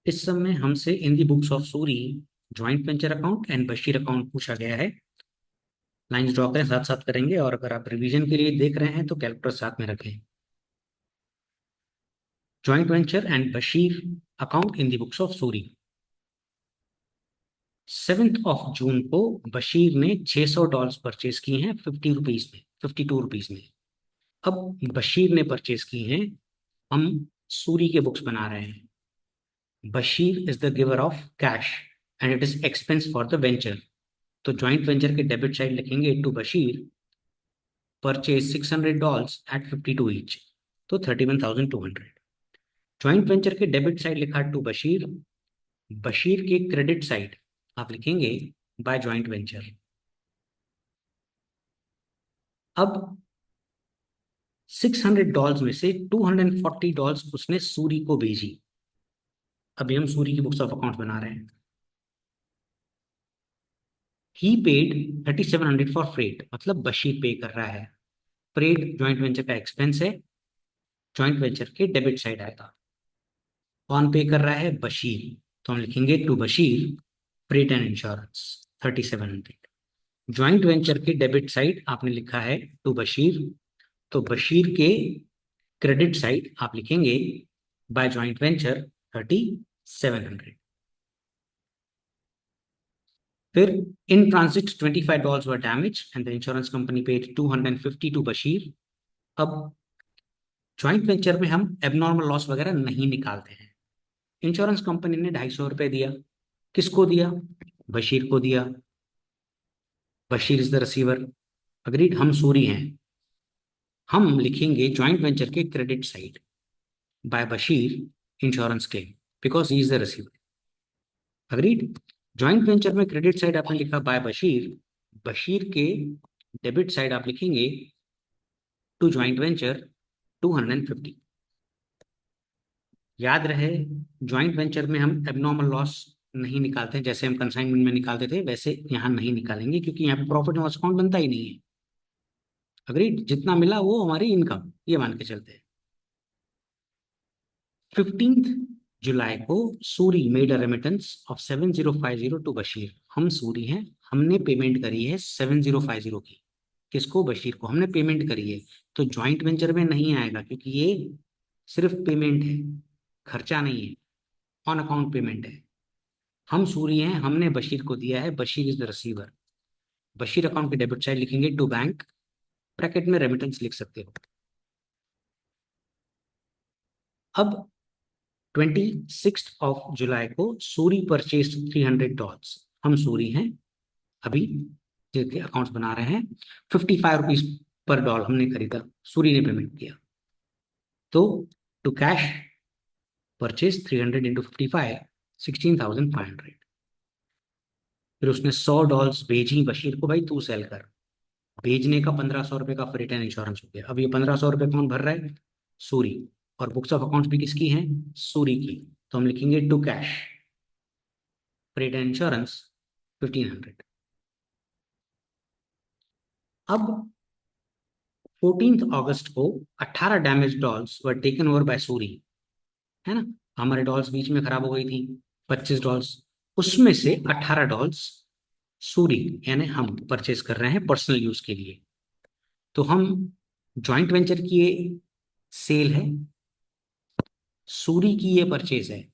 इस समय हमसे in the books of Suri joint venture account and Bashir account पूछा गया है। लाइंस ड्रॉ करें, साथ साथ करेंगे, और अगर आप रिवीजन के लिए देख रहे हैं तो कैलकुलेटर साथ में रखें। Joint venture and Bashir account in the books of Suri. 7 जून को बशीर ने $600 परचेज किए हैं 50 रुपीज में, 52 रुपीज में। अब बशीर ने परचेज की हैं, हम सूरी के बुक्स बना रहे हैं। Bashir is the giver of cash and it is expense for the venture. तो ज्वाइंट वेंचर के डेबिट साइड लिखेंगे to Bashir purchase $600 at 52 each, तो 31,200। ज्वाइंट वेंचर के डेबिट साइड लिखा टू बशीर, बशीर के क्रेडिट साइड आप लिखेंगे बाय ज्वाइंट वेंचर। अब $600 में से $240 उसने सूरी को भेजी। अभी हम सूरी की बुक्स ऑफ अकाउंट बना रहे हैं। ही पेड 3700 फॉर फ्रेट, मतलब बशीर पे कर रहा है। फ्रेट ज्वाइंट वेंचर का एक्सपेंस है, ज्वाइंट वेंचर के डेबिट साइड आएगा। कौन पे कर रहा है? बशीर। तो हम लिखेंगे to Bashir freight and insurance 3700। Joint venture के डेबिट साइड आपने लिखा है टू बशीर, तो बशीर के क्रेडिट साइड आप लिखेंगे बाय ज्वाइंट वेंचर 3700। फिर in transit $25 were damage and the insurance company paid 250 to Bashir. अब ज्वाइंट वेंचर में हम एबनॉर्मल लॉस वगैरह नहीं निकालते हैं। इंश्योरेंस कंपनी ने $250 दिया। किसको दिया? बशीर को दिया। Bashir is the receiver. Agreed, हम सूरी हैं। हम लिखेंगे ज्वाइंट वेंचर के credit side bye Bashir insurance claim because he is the receiver. Agreed. Joint venture में क्रेडिट साइड आपने लिखा बाय बशीर, बशीर के डेबिट साइड आप लिखेंगे टू ज्वाइंट वेंचर 250। याद रहे, ज्वाइंट वेंचर में हम एबनॉर्मल लॉस नहीं निकालते हैं, जैसे हम कंसाइनमेंट में निकालते थे वैसे यहाँ नहीं निकालेंगे, क्योंकि यहाँ पे प्रॉफिट एंड लॉस अकाउंट बनता ही नहीं है। अग्रीड, जितना मिला वो हमारी इनकम, ये मान के चलते हैं। 15 जुलाई को Suri made a remittance of 7050 to Bashir. हम सूरी हैं, हमने पेमेंट करी है 7050 की। किसको? बशीर को हमने पेमेंट करी है। तो ज्वाइंट वेंचर में नहीं आएगा, क्योंकि ये सिर्फ पेमेंट है, खर्चा नहीं है, ऑन अकाउंट पेमेंट है। हम सूरी हैं, हमने बशीर को दिया है, Bashir is the receiver. Bashir account के डेबिट साइड लिखेंगे टू बैंक, ब्रैकेट में रेमिटेंस लिख सकते हो। अब 26 जुलाई को सूरी परचेज $300। हम सूरी हैं, अभी जिनके अकाउंट्स बना रहे हैं। 55 रुपीज पर डॉल हमने खरीदा, सूरी ने पेमेंट किया। तो टू कैश परचेज 300 इंटू 55, 16,500। फिर उसने $100 भेजी बशीर को, भाई तू सेल कर। भेजने का ₹1500 का फ्रेट एंड इंश्योरेंस हो गया। अब ये ₹1500 कौन भर रहा है? सूरी। और बुक्स ऑफ अकाउंट्स भी किसकी हैं? सूरी की। तो हम लिखेंगे to cash freight and insurance 1500। अब 14 अगस्त को 18 damage dolls were taken over by Suri, है ना। हमारे डॉल्स बीच में खराब हो गई थी, 25 डॉल्स। उसमें से 18 डॉल्स सूरी यानी हम परचेज कर रहे हैं पर्सनल यूज के लिए। तो हम जॉइंट वेंचर की ये सेल है, सूरी की ये परचेज है।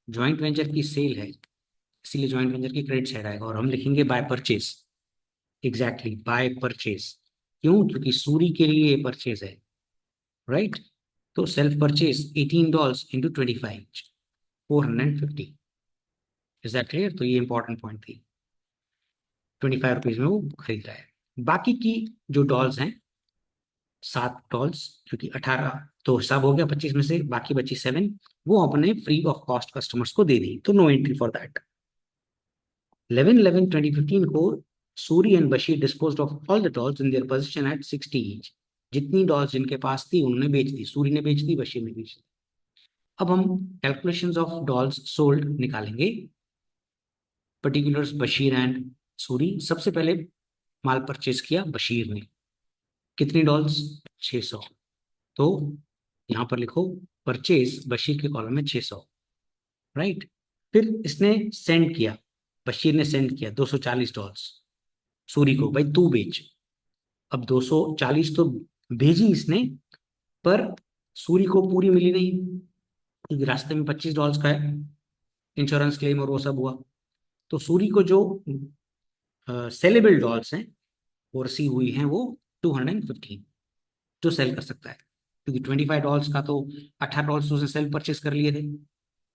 जॉइंट वेंचर की सेल है, इसीलिए जॉइंट वेंचर की क्रेडिट साइड आएगा, और हम लिखेंगे by purchase. Exactly, by purchase. क्यों? क्योंकि सूरी के लिए ये परचेज है, राइट। तो self purchase $18 into 25, 450। Is that clear? तो ये इंपॉर्टेंट पॉइंट थी। 25 रुपीज में वो खरीद रहा है। बाकी की जो डॉल्स हैं, 7 डॉल्स, क्योंकि 18 तो हिसाब हो गया 25 में से, बाकी बची 7, वो अपने फ्री ऑफ कॉस्ट कस्टमर्स को दे दी, तो नो एंट्री फॉर दैट। 11/11/2015 को Suri and Bashir disposed of all the dolls in their position at 60 each. जितनी डॉल्स जिनके पास थी उन्होंने बेच दी, सूरी ने बेच दी, बशीर ने बेच दी। अब हम कैलकुलेशंस ऑफ डॉल्स सोल्ड निकालेंगे, पर्टिकुलर्स बशीर एंड सूरी। सबसे पहले माल परचेज किया बशीर ने, कितनी डॉल्स? 600। तो यहां पर लिखो परचेज बशीर के कॉलम में 600, राइट। फिर इसने सेंड किया, बशीर ने सेंड किया $240 सूरी को, भाई तू बेच। अब 240 तो भेजी इसने, पर सूरी को पूरी मिली नहीं, क्योंकि रास्ते में $25 का है इंश्योरेंस क्लेम और वो सब हुआ। तो सूरी को जो सेलेबल डॉल्स हैं वो रिसीव हुई हैं, वो 215 जो सेल कर सकता है, क्योंकि $25 का तो $18 तो उसने सेल परचेस कर लिए थे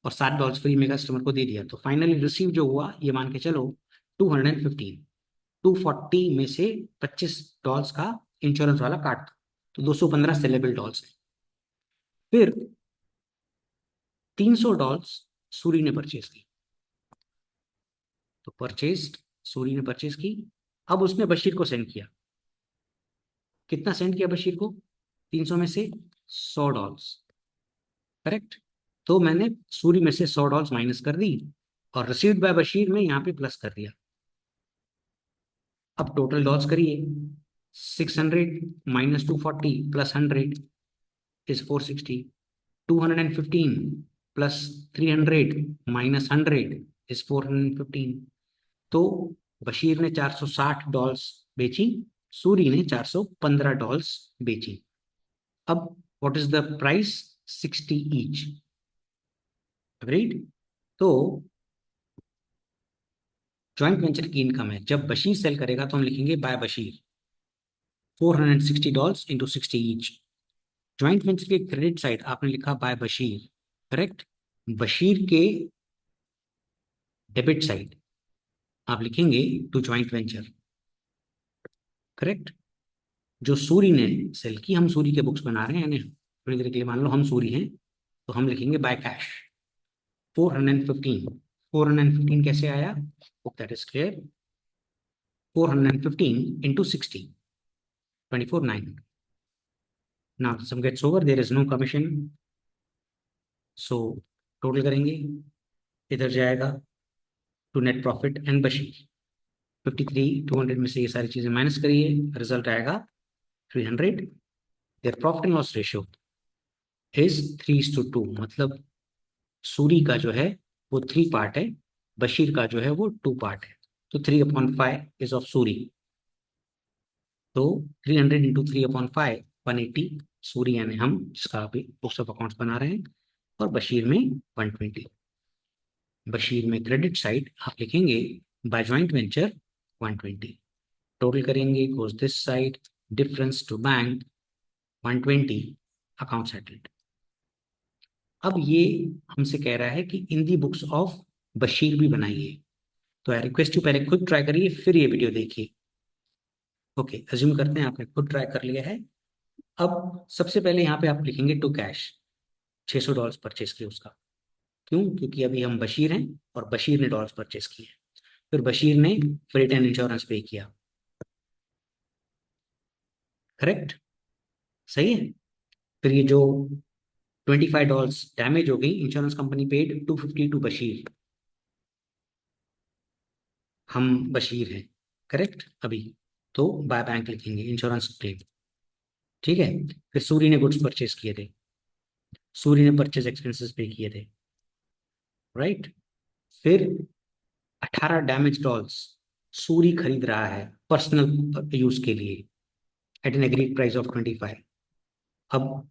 और $7 फ्री में कस्टमर को दे दिया। तो फाइनली रिसीव जो हुआ, ये मान के चलो 215, 240 में से $25 का इंश्योरेंस वाला काट दो, तो 215 सेलेबल डॉल्स है। फिर $300 सूरी ने परचेज की, तो परचेज सूरी ने परचेज की। अब उसने बशीर को सेंड किया, कितना सेंड किया बशीर को? 300 में से $100, करेक्ट। तो मैंने सूरी में से $100 माइनस कर दी और रिसीव्ड बाय बशीर में यहाँ पे प्लस कर दिया। अब टोटल डॉल्स करिए, 600 minus 240 plus 100 is 460, 215 plus 300 minus 100 is 415। तो बशीर ने $460 बेची, सूरी ने $415 बेची। अब what is the price? 60 each. Agreed. तो ज्वाइंट वेंचर की इनकम है, जब बशीर सेल करेगा तो हम लिखेंगे by Bashir, $460 into 60 each. Joint venture के क्रेडिट साइड आपने लिखा बाय बशीर, करेक्ट। बशीर के डेबिट साइड आप लिखेंगे टू ज्वाइंट वेंचर, करेक्ट। जो सूरी ने सेल की, हम सूरी के बुक्स बना रहे हैं, यानी थोड़ी देर के लिए मान लो हम सूरी हैं, तो हम लिखेंगे बाय कैश 415। 415 कैसे आया? That is clear. 415 into 60, 24,900। Now sum gets over, there is no commission, so total करेंगे, इधर जाएगा to net profit and Bashir, 53 200 में से ये सारी चीजें माइनस करिए, रिजल्ट आएगा 300। Their profit and loss ratio is 3:2, मतलब सूरी का जो है वो 3 पार्ट है, बशीर का जो है वो 2 पार्ट है। तो 3/5 इज ऑफ सूरी, तो 300 इंटू 3/5 180 सूरी, यानी हम जिसका अभी बुक्स ऑफ अकाउंट्स बना रहे हैं, और बशीर में 120। बशीर में क्रेडिट साइड आप लिखेंगे बाय ज्वाइंट वेंचर 120, टोटल करेंगे goes this side, difference to bank 120, account settled. अब ये हमसे कह रहा है कि in the books of Bashir भी बनाइए, तो आई रिक्वेस्ट यू पहले खुद ट्राई करिए फिर ये वीडियो देखिए। ओके, अज्यूम करते हैं आपने खुद ट्राई कर लिया है। अब सबसे पहले यहाँ पे आप लिखेंगे टू कैश, $600 परचेस किया उसका। क्यों? क्योंकि अभी हम बशीर हैं और बशीर ने डॉलर्स परचेस किए। फिर बशीर ने फ्रेट एंड इंश्योरेंस पे किया, करेक्ट, सही है। फिर ये जो $25 डैमेज हो गई, insurance company paid 250 to Bashir, हम बशीर हैं, करेक्ट। अभी तो बाय बैंक लिखेंगे इंश्योरेंस क्लेम, ठीक है। फिर सूरी ने गुड्स परचेज किए थे, सूरी ने परचेज एक्सपेंसेस पे किए थे, राइट। फिर 18 डैमेज डॉल्स सूरी खरीद रहा है पर्सनल यूज के लिए at an agreed price of 25। अब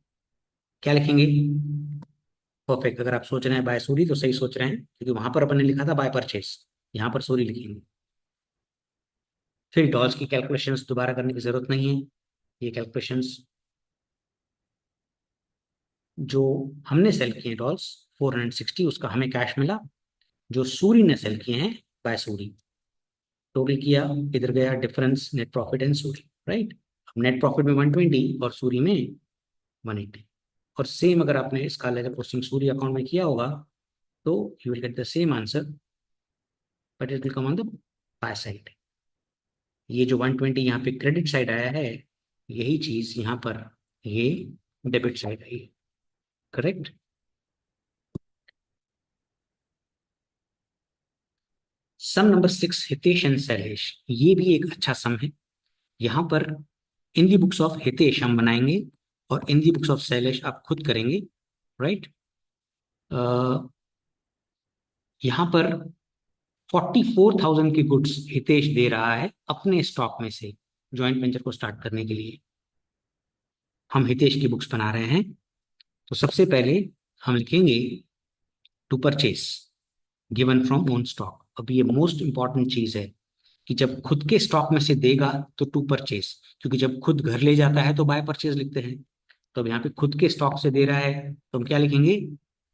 क्या लिखेंगे? परफेक्ट, अगर आप सोच रहे हैं बाय सूरी तो सही सोच रहे हैं, क्योंकि वहां पर अपन ने लिखा था बाय परचेस, यहाँ पर सूरी लिखेंगे। फिर डॉल्स की कैलकुलेशंस दोबारा करने की जरूरत नहीं है, ये कैलकुलेशंस जो हमने सेल किए डॉल्स 460, उसका हमें कैश मिला, जो सूरी ने सेल किए हैं बाय सूरी, टोटल किया, इधर गया difference net profit and Suri, right. अब नेट प्रॉफिट में 120 और सूरी में 180, और सेम अगर आपने इसका लेजर पोस्टिंग सूरी अकाउंट में किया होगा तो you will get the same answer, but it will come on the by side. ये जो 120 यहाँ पे क्रेडिट साइड आया है, यही चीज यहाँ पर ये डेबिट साइड आई, correct. Sum number 6, Hitesh and Shailesh, ये भी एक अच्छा सम है। यहाँ पर in the books of Hitesh हम बनाएंगे और in the books of Shailesh आप खुद करेंगे, राइट। यहां पर 44,000 की गुड्स हितेश दे रहा है अपने स्टॉक में से ज्वाइंट वेंचर को स्टार्ट करने के लिए। हम हितेश की बुक्स बना रहे हैं, तो सबसे पहले हम लिखेंगे to purchase given from own stock. अब ये मोस्ट इंपॉर्टेंट चीज है कि जब खुद के स्टॉक में से देगा तो टू परचेस, क्योंकि जब खुद घर ले जाता है तो बाय परचेस लिखते हैं। तो अब यहाँ पे खुद के स्टॉक से दे रहा है तो हम क्या लिखेंगे,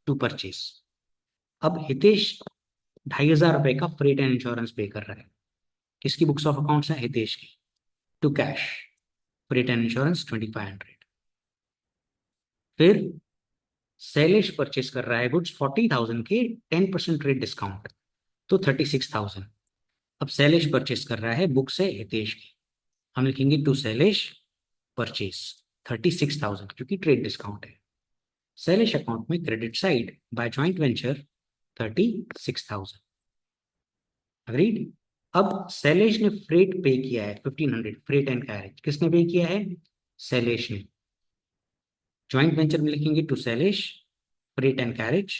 टू परचेस। अब हितेश 2,500 रुपए का फ्रेट एंड इंश्योरेंस पे कर रहा है। किसकी बुक्स ऑफ अकाउंट्स है, हितेश की। To cash freight and insurance 2,500। फिर शैलेश परचेस कर रहा है गुड्स 40,000 के 10% रेट डिस्काउंट, तो 36,000। अब शैलेश परचेस कर रहा है बुक से हितेश की, हम लिखेंगे टू शैलेश परचेस 36,000 क्योंकि ट्रेड डिस्काउंट है। शैलेश अकाउंट में credit side bye joint venture 36,000। Agreed. अब शैलेश ने फ्रेट पे किया है 1,500, फ्रेट एंड कैरेज किसने पे किया है, शैलेश ने। ज्वाइंट वेंचर में लिखेंगे to Shailesh freight and carriage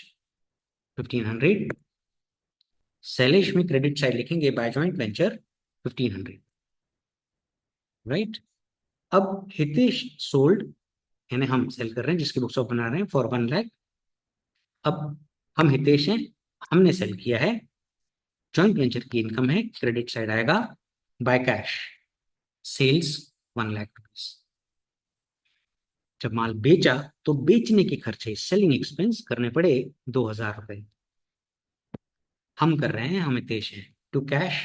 1,500। Shailesh में क्रेडिट साइड लिखेंगे बाय जॉइंट वेंचर 1,500, राइट। अब हितेश सोल्ड, यानी हम सेल कर रहे हैं, जिसकी बुक्स ऑफ बना रहे हैं फॉर 1 लाख। अब हम हितेश हैं, हमने सेल किया है, जॉइंट वेंचर की इनकम है, क्रेडिट साइड आएगा by cash sales 1 lakh rupees. जब माल बेचा तो बेचने के खर्चे सेलिंग एक्सपेंस करने पड़े 2,000 रुपए। हम कर रहे हैं, हम हितेश हैं, टू कैश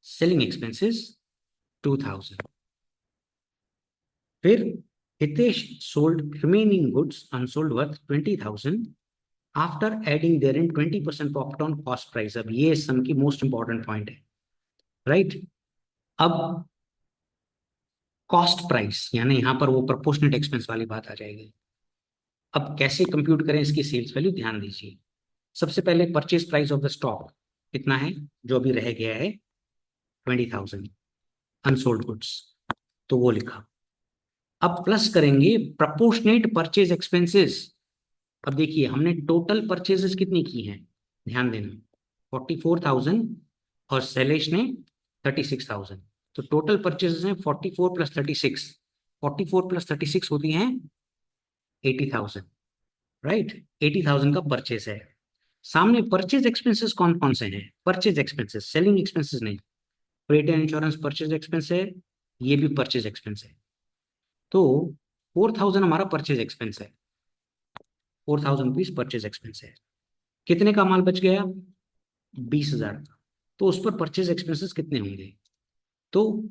सेलिंग एक्सपेंसेस 2,000। फिर Hitesh sold remaining goods unsold worth 20,000 after adding their in 20% profit on cost price. अब ये सम की मोस्ट इंपॉर्टेंट पॉइंट है, राइट। अब कॉस्ट प्राइस यानी यहां पर वो प्रोपोर्शनेट एक्सपेंस वाली बात आ जाएगी। अब कैसे कंप्यूट करें इसकी सेल्स वैल्यू, ध्यान दीजिए। सबसे पहले purchase price of the stock कितना है, जो अभी रह गया है 20,000 अनसोल्ड गुड्स, तो वो लिखा। अब प्लस करेंगे प्रपोर्शनेट परचेज एक्सपेंसेस। अब देखिए हमने टोटल परचेजेस कितनी की हैं, ध्यान देना, 44,000 और शैलेश ने 36,000। तो टोटल परचेजेस हैं 44 प्लस 36, 44 प्लस 36 होती हैं 80,000, राइट। 80,000 का परचेज है। सामने परचेज एक्सपेंसेस कौन कौन से हैं, परचेज एक्सपेंसेस सेलिंग एक्सपेंसेस नहीं। Freight and insurance purchase expense है, ये भी परचेज एक्सपेंस है। तो 4,000 हमारा परचेज एक्सपेंस है, 4,000 रुपीज परचेज एक्सपेंस है। कितने का माल बच गया, 20,000 का। तो उस पर परचेज एक्सपेंसेस कितने होंगे, तो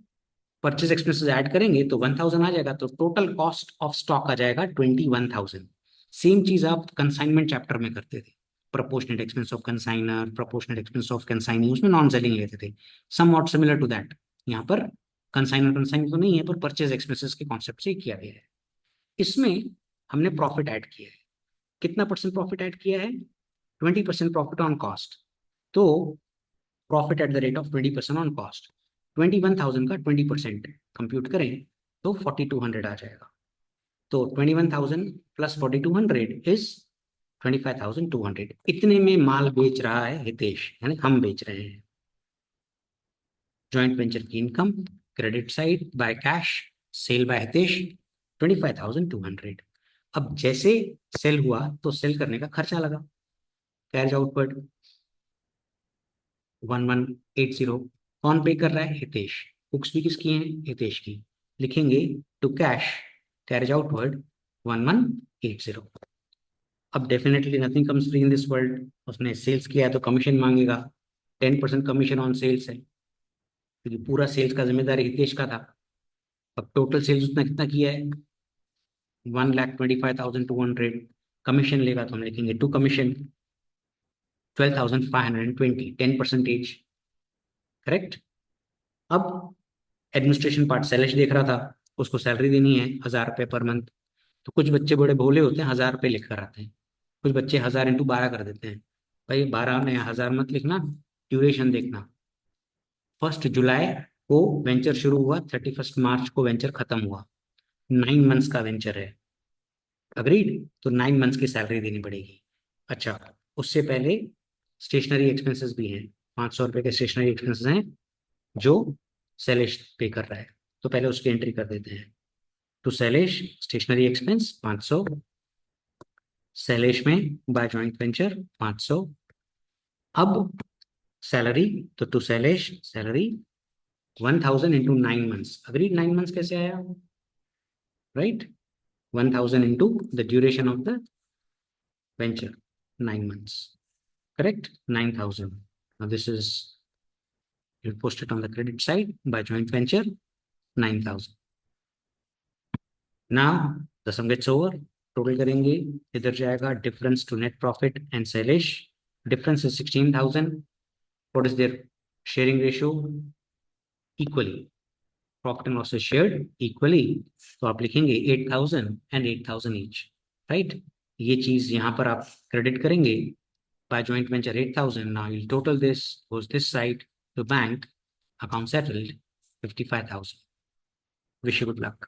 परचेज एक्सपेंसेस ऐड करेंगे तो 1,000 आ जाएगा, तो टोटल कॉस्ट ऑफ स्टॉक आ जाएगा 21,000। सेम चीज आप कंसाइनमेंट चैप्टर में करते थे, proportionate expense of consigner, proportionate expense of consignee, उसमें नॉन सेलिंग लेते थे। Somewhat similar to that यहाँ पर कंसाइनर कंसाइनी तो नहीं है, पर परचेज एक्सपेंसेस के कॉन्सेप्ट से किया गया है। इसमें हमने प्रॉफिट ऐड किया है, कितना परसेंट प्रॉफिट ऐड किया है, 20% प्रॉफिट ऑन कॉस्ट। तो profit at the rate of 20% on cost, 21,000 का 20% कंप्यूट करें तो 4,200 आ जाएगा। तो 21,000 प्लस 4,200 इज 25,200। इतने में माल बेच रहा है हितेश, यानी हम बेच रहे हैं। जॉइंट वेंचर की income credit side by cash sale by Hitesh 25,200। अब जैसे सेल हुआ तो सेल करने का खर्चा लगा, कैश आउटवर्ड 1,180। कौन पे कर रहा है, हितेश। बुक्स भी किसकी हैं, हितेश की। लिखेंगे टू कैश कैरेज आउटवर्ड 1,180। अब definitely nothing comes free in this world, उसने सेल्स किया है तो कमीशन मांगेगा। 10% कमीशन ऑन सेल्स है, क्योंकि पूरा सेल्स का जिम्मेदारी हितेश का था। अब टोटल सेल्स उसने कितना किया है, 1,25,200। कमीशन लेगा तो हम लिखेंगे टू कमीशन 12,520, 10%। करेक्ट। अब एडमिनिस्ट्रेशन पार्ट शैलेश देख रहा था, उसको सैलरी देनी है 1,000 रुपये पर मंथ। तो कुछ बच्चे बड़े भोले होते हैं, 1,000 रुपये लिख कर आते हैं। कुछ बच्चे 1,000 × 12 कर देते हैं। भाई 12 में 1,000 मत लिखना, ड्यूरेशन देखना। 1 जुलाई को वेंचर शुरू हुआ, 31 मार्च को वेंचर खत्म हुआ, 9 मंथ्स का वेंचर है। अग्रीड, तो 9 मंथ्स की सैलरी देनी पड़ेगी। अच्छा, उससे पहले स्टेशनरी एक्सपेंसेस भी हैं, 500 रुपये के स्टेशनरी एक्सपेंसेस हैं जो शैलेश पे कर रहा है, तो पहले उसकी एंट्री कर देते हैं। तो शैलेश स्टेशनरी एक्सपेंस 500, शैलेश में बाय जॉइंट वेंचर 500। अब सैलरी, तो to Shailesh salary 1000 into 9 months, agreed 9 months कैसे आया, right, 1000 into the duration of the venture 9 months, correct, 9000. Now this is, you'll post it on the credit side by joint venture 9000. Now the sum gets over, total करेंगे, इधर जाएगा difference to net profit and Shailesh, difference is 16000. What is their sharing ratio, equally, profit and loss is shared equally, तो आप लिखेंगे 8000 and 8000 each, right. ये चीज यहाँ पर आप क्रेडिट करेंगे by joint venture 8000. Now you'll total this, goes this side to bank, account settled 55,000. Wish you good luck.